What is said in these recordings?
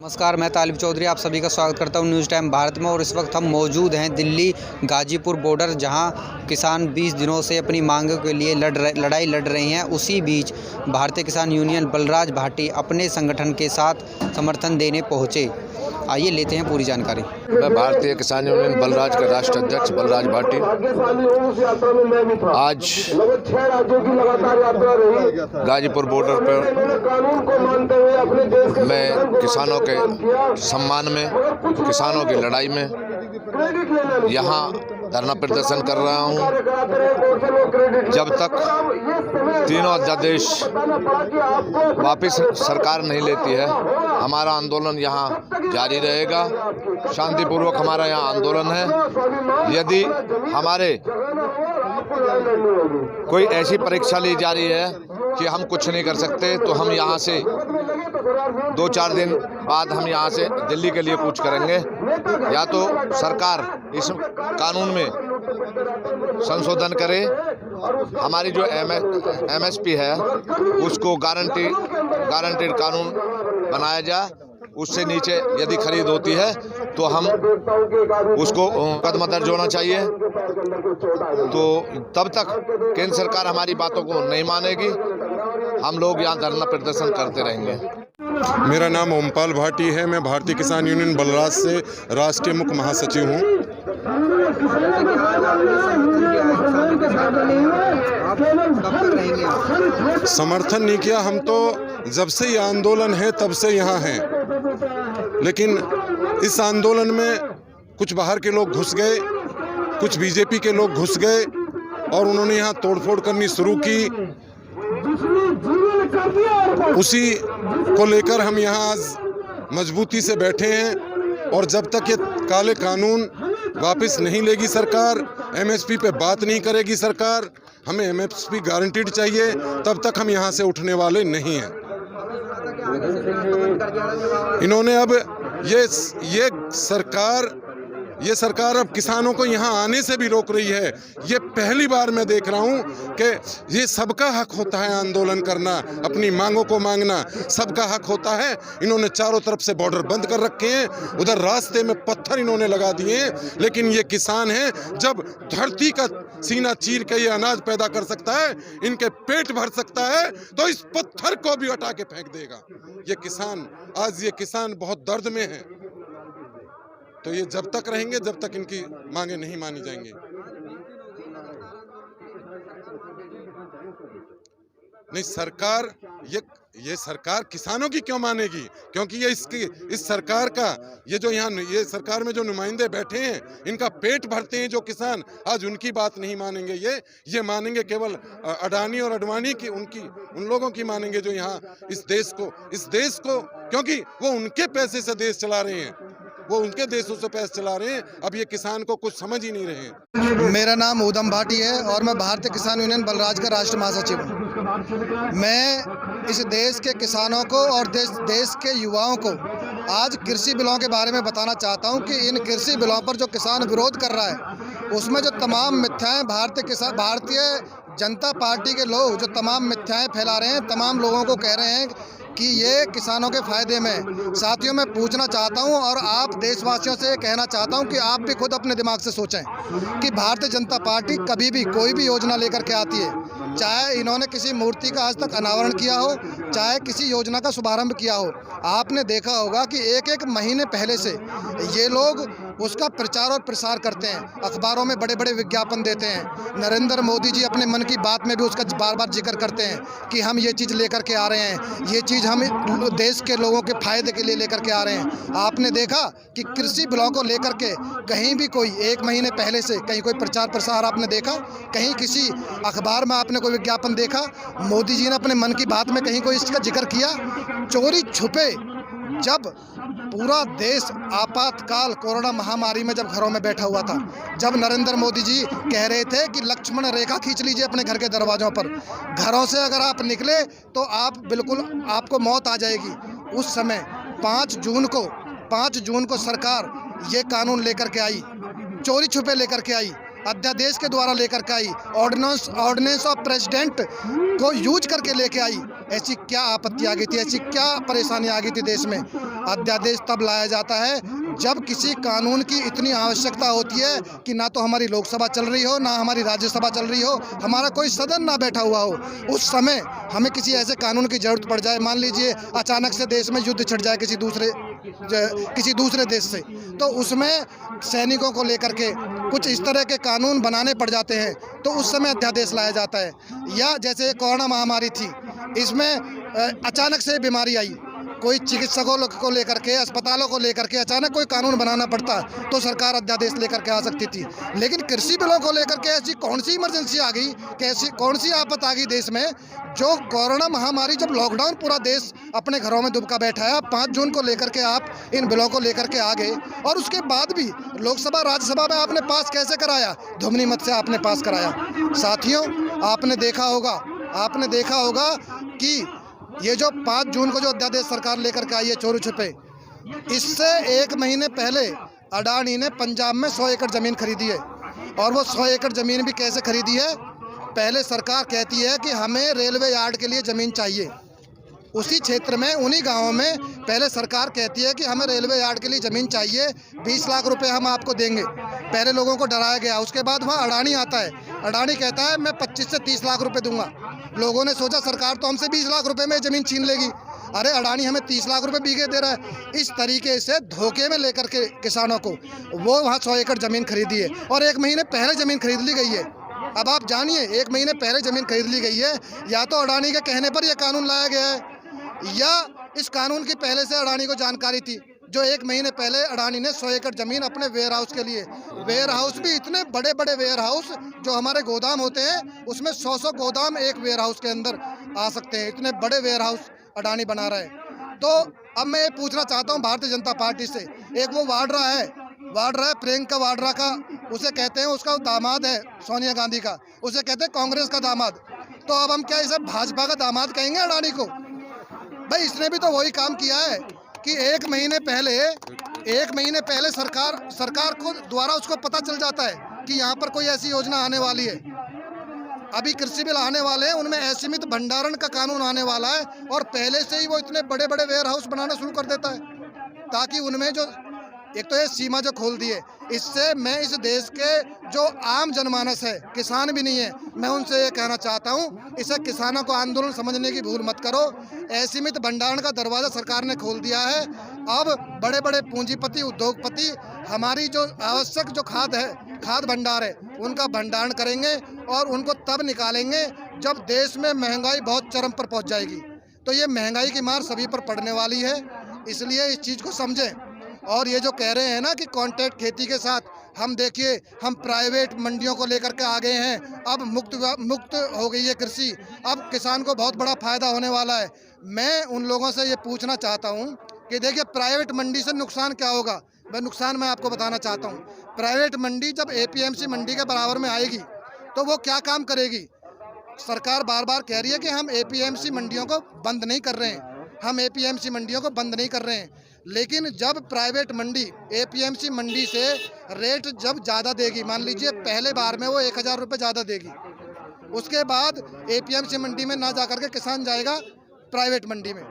नमस्कार, मैं तालिब चौधरी आप सभी का स्वागत करता हूं न्यूज़ टाइम भारत में। और इस वक्त हम मौजूद हैं दिल्ली गाजीपुर बॉर्डर, जहां किसान 20 दिनों से अपनी मांगों के लिए लड़ाई लड़ रहे हैं। उसी बीच भारतीय किसान यूनियन बलराज भाटी अपने संगठन के साथ समर्थन देने पहुंचे। आइए लेते हैं पूरी जानकारी। मैं भारतीय किसान यूनियन बलराज का राष्ट्र अध्यक्ष बलराज भाटी आज गाजीपुर बॉर्डर पर मैं किसानों के सम्मान में, किसानों की लड़ाई में यहाँ धरना प्रदर्शन कर रहा हूँ। जब तक तीनों अध्यादेश वापस सरकार नहीं लेती है, हमारा आंदोलन यहाँ जारी रहेगा। शांतिपूर्वक हमारा यहाँ आंदोलन है। यदि हमारे कोई ऐसी परीक्षा ली जा रही है कि हम कुछ नहीं कर सकते, तो हम यहाँ से 2-4 दिन बाद हम यहाँ से दिल्ली के लिए कूच करेंगे। या तो सरकार इस कानून में संशोधन करे, हमारी जो एमएसपी है उसको गारंटेड कानून बनाया जाए। उससे नीचे यदि खरीद होती है तो हम उसको मुकदमा दर्ज होना चाहिए। तो तब तक केंद्र सरकार हमारी बातों को नहीं मानेगी, हम लोग यहाँ धरना प्रदर्शन करते रहेंगे। मेरा नाम ओमपाल भाटी है। मैं भारतीय किसान यूनियन बलराज से राष्ट्रीय मुख्य महासचिव हूँ। समर्थन नहीं किया, हम तो जब से ये आंदोलन है तब से यहाँ हैं। लेकिन इस आंदोलन में कुछ बाहर के लोग घुस गए, कुछ बीजेपी के लोग घुस गए और उन्होंने यहाँ तोड़फोड़ करनी शुरू की। उसी को लेकर हम यहाँ आज मजबूती से बैठे हैं। और जब तक ये काले कानून वापस नहीं लेगी सरकार, एमएसपी पे बात नहीं करेगी सरकार, हमें एमएसपी गारंटीड चाहिए, तब तक हम यहाँ से उठने वाले नहीं हैं। इन्होंने अब ये सरकार अब किसानों को यहाँ आने से भी रोक रही है। ये पहली बार मैं देख रहा हूँ कि ये सबका हक होता है आंदोलन करना, अपनी मांगों को मांगना सबका हक होता है। इन्होंने चारों तरफ से बॉर्डर बंद कर रखे हैं, उधर रास्ते में पत्थर इन्होंने लगा दिए हैं। लेकिन ये किसान हैं, जब धरती का सीना चीर के ये अनाज पैदा कर सकता है, इनके पेट भर सकता है, तो इस पत्थर को भी हटा के फेंक देगा। ये किसान बहुत दर्द में है। तो ये जब तक रहेंगे जब तक इनकी मांगे नहीं मानी जाएंगी। नहीं, सरकार ये सरकार किसानों की क्यों मानेगी? क्योंकि ये इस सरकार का ये सरकार में जो नुमाइंदे बैठे हैं, इनका पेट भरते हैं जो किसान, आज उनकी बात नहीं मानेंगे। ये मानेंगे केवल अडानी और अडवाणी की, उन लोगों की मानेंगे जो यहाँ इस देश को क्योंकि वो उनके पैसे से देश चला रहे हैं, वो उनके देशों से पैसे चला रहे हैं। अब ये किसान को कुछ समझ ही नहीं रहे हैं। मेरा नाम ऊधम भाटी है और मैं भारतीय किसान यूनियन बलराज का राष्ट्रीय महासचिव हूँ। मैं इस देश के किसानों को और देश के युवाओं को आज कृषि बिलों के बारे में बताना चाहता हूँ कि इन कृषि बिलों पर जो किसान विरोध कर रहा है, उसमें जो तमाम मिथ्याएं भारतीय जनता पार्टी के लोग जो तमाम मिथ्याएं फैला रहे हैं, तमाम लोगों को कह रहे हैं कि ये किसानों के फायदे में। साथियों, मैं पूछना चाहता हूं और आप देशवासियों से कहना चाहता हूं कि आप भी खुद अपने दिमाग से सोचें कि भारतीय जनता पार्टी कभी भी कोई भी योजना लेकर के आती है, चाहे इन्होंने किसी मूर्ति का आज तक अनावरण किया हो, चाहे किसी योजना का शुभारंभ किया हो, आपने देखा होगा कि एक महीने पहले से ये लोग उसका प्रचार और प्रसार करते हैं, अखबारों में बड़े बड़े विज्ञापन देते हैं। नरेंद्र मोदी जी अपने मन की बात में भी उसका बार बार जिक्र करते हैं कि हम ये चीज़ लेकर के आ रहे हैं, ये चीज़ हम देश के लोगों के फायदे के लिए लेकर के आ रहे हैं। आपने देखा कि कृषि बिलों को लेकर के कहीं भी कोई 1 महीने पहले से कहीं कोई प्रचार प्रसार आपने देखा? कहीं किसी अखबार में आपने कोई विज्ञापन देखा? मोदी जी ने अपने मन की बात में कहीं कोई इसका जिक्र किया? चोरी छुपे जब पूरा देश आपातकाल कोरोना महामारी में जब घरों में बैठा हुआ था, जब नरेंद्र मोदी जी कह रहे थे कि लक्ष्मण रेखा खींच लीजिए अपने घर के दरवाजों पर, घरों से अगर आप निकले तो आपको मौत आ जाएगी, उस समय 5 जून को सरकार ये कानून लेकर के आई, चोरी छुपे लेकर के आई। अध्यादेश के द्वारा लेकर के आई, ऑर्डिनेंस ऑफ प्रेसिडेंट को यूज करके लेके आई। ऐसी क्या आपत्ति आ गई थी, ऐसी क्या परेशानी आ गई थी देश में? अध्यादेश तब लाया जाता है जब किसी कानून की इतनी आवश्यकता होती है कि ना तो हमारी लोकसभा चल रही हो, ना हमारी राज्यसभा चल रही हो, हमारा कोई सदन ना बैठा हुआ हो। उस समय हमें किसी ऐसे कानून की ज़रूरत पड़ जाए, मान लीजिए अचानक से देश में युद्ध छिड़ जाए किसी दूसरे देश से, तो उसमें सैनिकों को लेकर के कुछ इस तरह के कानून बनाने पड़ जाते हैं, तो उस समय अध्यादेश लाया जाता है। या जैसे कोरोना महामारी थी, इसमें अचानक से बीमारी आई, कोई चिकित्सकों को लेकर के, अस्पतालों को लेकर के अचानक कोई कानून बनाना पड़ता तो सरकार अध्यादेश लेकर के आ सकती थी। लेकिन कृषि बिलों को लेकर के ऐसी कौन सी इमरजेंसी आ गई, कैसी कौन सी आफत आ गई देश में, जो कोरोना महामारी, जब लॉकडाउन पूरा देश अपने घरों में दुबका बैठा है, 5 जून को लेकर के आप इन बिलों को लेकर के आ गए, और उसके बाद भी लोकसभा राज्यसभा में आपने पास कैसे कराया? ध्वनि मत से आपने पास कराया। साथियों, आपने देखा होगा कि ये जो 5 जून को जो अध्यादेश सरकार लेकर के आई है चोरी छुपे, इससे 1 महीने पहले अडानी ने पंजाब में 100 एकड़ ज़मीन खरीदी है। और वो 100 एकड़ ज़मीन भी कैसे खरीदी है? पहले सरकार कहती है कि हमें रेलवे यार्ड के लिए ज़मीन चाहिए। उसी क्षेत्र में, उन्हीं गाँवों में पहले सरकार कहती है कि हमें रेलवे यार्ड के लिए ज़मीन चाहिए, 20 लाख रुपए हम आपको देंगे। पहले लोगों को डराया गया। उसके बाद वहाँ अडानी आता है, अडानी कहता है मैं 25 से 30 लाख रुपए दूंगा। लोगों ने सोचा सरकार तो हमसे 20 लाख रुपए में ज़मीन छीन लेगी, अरे अडानी हमें 30 लाख रुपए बीघे दे रहा है। इस तरीके से धोखे में लेकर के किसानों को वो वहाँ 100 एकड़ ज़मीन खरीदी है, और 1 महीने पहले ज़मीन खरीद ली गई है। अब आप जानिए, 1 महीने पहले ज़मीन खरीद ली गई है, या तो अडानी के कहने पर यह कानून लाया गया है, या इस कानून की पहले से अडानी को जानकारी थी। जो 1 महीने पहले अडानी ने 100 एकड़ ज़मीन अपने वेयर हाउस के लिए, वेयर हाउस भी इतने बड़े बड़े वेयर हाउस जो हमारे गोदाम होते हैं, उसमें 100 गोदाम एक वेयर हाउस के अंदर आ सकते हैं, इतने बड़े वेयर हाउस अडानी बना रहा है। तो अब मैं ये पूछना चाहता हूँ भारतीय जनता पार्टी से, एक वो वाड्रा है प्रियंका वाड्रा का, उसे कहते हैं, उसका दामाद है सोनिया गांधी का, उसे कहते हैं कांग्रेस का दामाद। तो अब हम क्या इसे भाजपा का दामाद कहेंगे अडानी को? भाई इसने भी तो वही काम किया है कि 1 महीने पहले सरकार को द्वारा उसको पता चल जाता है कि यहाँ पर कोई ऐसी योजना आने वाली है, अभी कृषि बिल आने वाले हैं, उनमें असीमित भंडारण का कानून आने वाला है, और पहले से ही वो इतने बड़े बड़े वेयर हाउस बनाना शुरू कर देता है, ताकि उनमें जो एक तो ये सीमा जो खोल दी है, इससे मैं इस देश के जो आम जनमानस है, किसान भी नहीं है, मैं उनसे ये कहना चाहता हूँ, इसे किसानों को आंदोलन समझने की भूल मत करो। असीमित भंडारण का दरवाज़ा सरकार ने खोल दिया है। अब बड़े बड़े पूंजीपति, उद्योगपति हमारी जो आवश्यक जो खाद भंडार है, उनका भंडारण करेंगे, और उनको तब निकालेंगे जब देश में महंगाई बहुत चरम पर पहुँच जाएगी। तो ये महंगाई की मार सभी पर पड़ने वाली है, इसलिए इस चीज़ को समझें। और ये जो कह रहे हैं ना कि कॉन्ट्रैक्ट खेती के साथ हम, देखिए हम प्राइवेट मंडियों को लेकर के आ गए हैं, अब मुक्त हो गई है कृषि, अब किसान को बहुत बड़ा फ़ायदा होने वाला है। मैं उन लोगों से ये पूछना चाहता हूँ कि देखिए प्राइवेट मंडी से नुकसान क्या होगा, नुकसान मैं आपको बताना चाहता हूँ। प्राइवेट मंडी जब APMC मंडी के बराबर में आएगी तो वो क्या काम करेगी? सरकार बार बार कह रही है कि हम APMC मंडियों को बंद नहीं कर रहे हैं, लेकिन जब प्राइवेट मंडी APMC मंडी से रेट जब ज़्यादा देगी, मान लीजिए पहले बार में वो 1000 रुपये ज़्यादा देगी, उसके बाद APMC मंडी में ना जाकर के किसान जाएगा प्राइवेट मंडी में,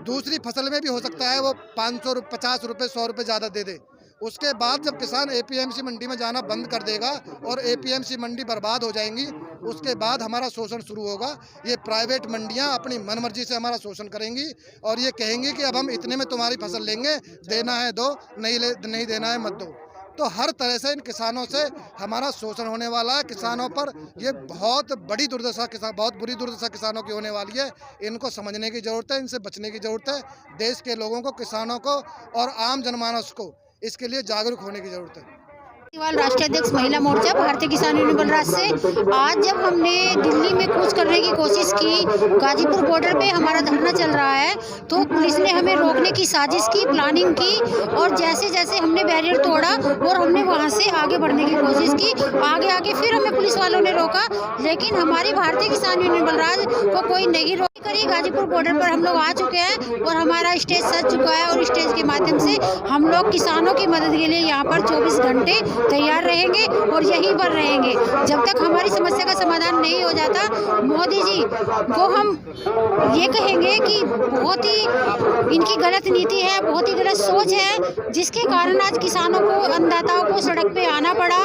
दूसरी फसल में भी हो सकता है वो 50 रुपये 100 रुपये ज़्यादा दे दे। उसके बाद जब किसान APMC मंडी में जाना बंद कर देगा और APMC मंडी बर्बाद हो जाएंगी, उसके बाद हमारा शोषण शुरू होगा। ये प्राइवेट मंडियां अपनी मनमर्जी से हमारा शोषण करेंगी और ये कहेंगी कि अब हम इतने में तुम्हारी फसल लेंगे, देना है दो, नहीं देना है मत दो। तो हर तरह से इन किसानों से हमारा शोषण होने वाला है। किसानों पर ये बहुत बुरी दुर्दशा किसानों की होने वाली है। इनको समझने की ज़रूरत है, इनसे बचने की ज़रूरत है। देश के लोगों को, किसानों को और आम जनमानस को इसके लिए जागरूक होने की ज़रूरत है। राष्ट्रीय अध्यक्ष महिला मोर्चा भारतीय किसान यूनियन बलराज से आज जब हमने दिल्ली में कूच करने की कोशिश की, गाजीपुर बॉर्डर पे हमारा धरना चल रहा है, तो पुलिस ने हमें रोकने की साजिश की, प्लानिंग की, और जैसे जैसे हमने बैरियर तोड़ा और हमने वहां से आगे बढ़ने की कोशिश की, आगे फिर हमें पुलिस वालों ने रोका, लेकिन हमारी भारतीय किसान यूनियन बलराज को कोई नहीं रोक करी। गाजीपुर बॉर्डर पर हम लोग आ चुके हैं और हमारा स्टेज सज चुका है, और स्टेज के माध्यम से हम लोग किसानों की मदद के लिए यहाँ पर 24 घंटे तैयार रहेंगे और यहीं पर रहेंगे जब तक हमारी समस्या का समाधान नहीं हो जाता। मोदी जी को हम ये कहेंगे कि बहुत ही इनकी गलत नीति है, बहुत ही गलत सोच है, जिसके कारण आज किसानों को, अन्नदाताओं को सड़क पे आना पड़ा।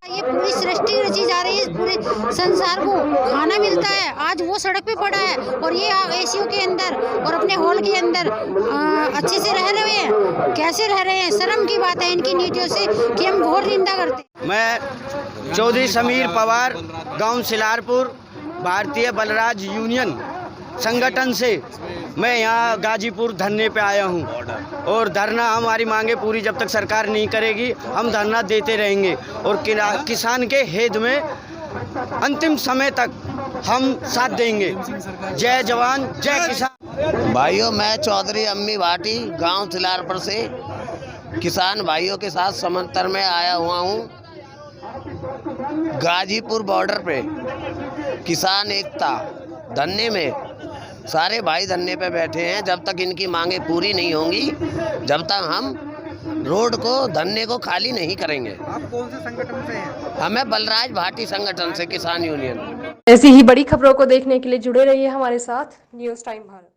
ये पूरी सृष्टि रची जा रही है, पूरे संसार को खाना मिलता है, आज वो सड़क पे पड़ा है और ये एसीओ के अंदर और अपने हॉल के अंदर अच्छे से रह रहे हैं। कैसे रह रहे हैं? शर्म की बात है इनकी नीतियों से कि हम घोर निंदा करते हैं। मैं चौधरी समीर पवार, गांव सिलारपुर, भारतीय बलराज यूनियन संगठन से मैं यहाँ गाजीपुर धरने पे आया हूँ और धरना, हमारी मांगे पूरी जब तक सरकार नहीं करेगी हम धरना देते रहेंगे और किसान के हित में अंतिम समय तक हम साथ देंगे। जय जवान जय किसान। भाइयों, मैं चौधरी अम्मी भाटी, गांव सिलारपुर से किसान भाइयों के साथ समंतर में आया हुआ हूँ। गाजीपुर बॉर्डर पे किसान एकता धरने में सारे भाई धरने पे बैठे हैं। जब तक इनकी मांगे पूरी नहीं होंगी, जब तक हम रोड को, धरने को खाली नहीं करेंगे। आप कौन से संगठन से हैं? हमें बलराज भाटी संगठन से, किसान यूनियन। ऐसी ही बड़ी खबरों को देखने के लिए जुड़े रहिए हमारे साथ न्यूज़ टाइम भारत।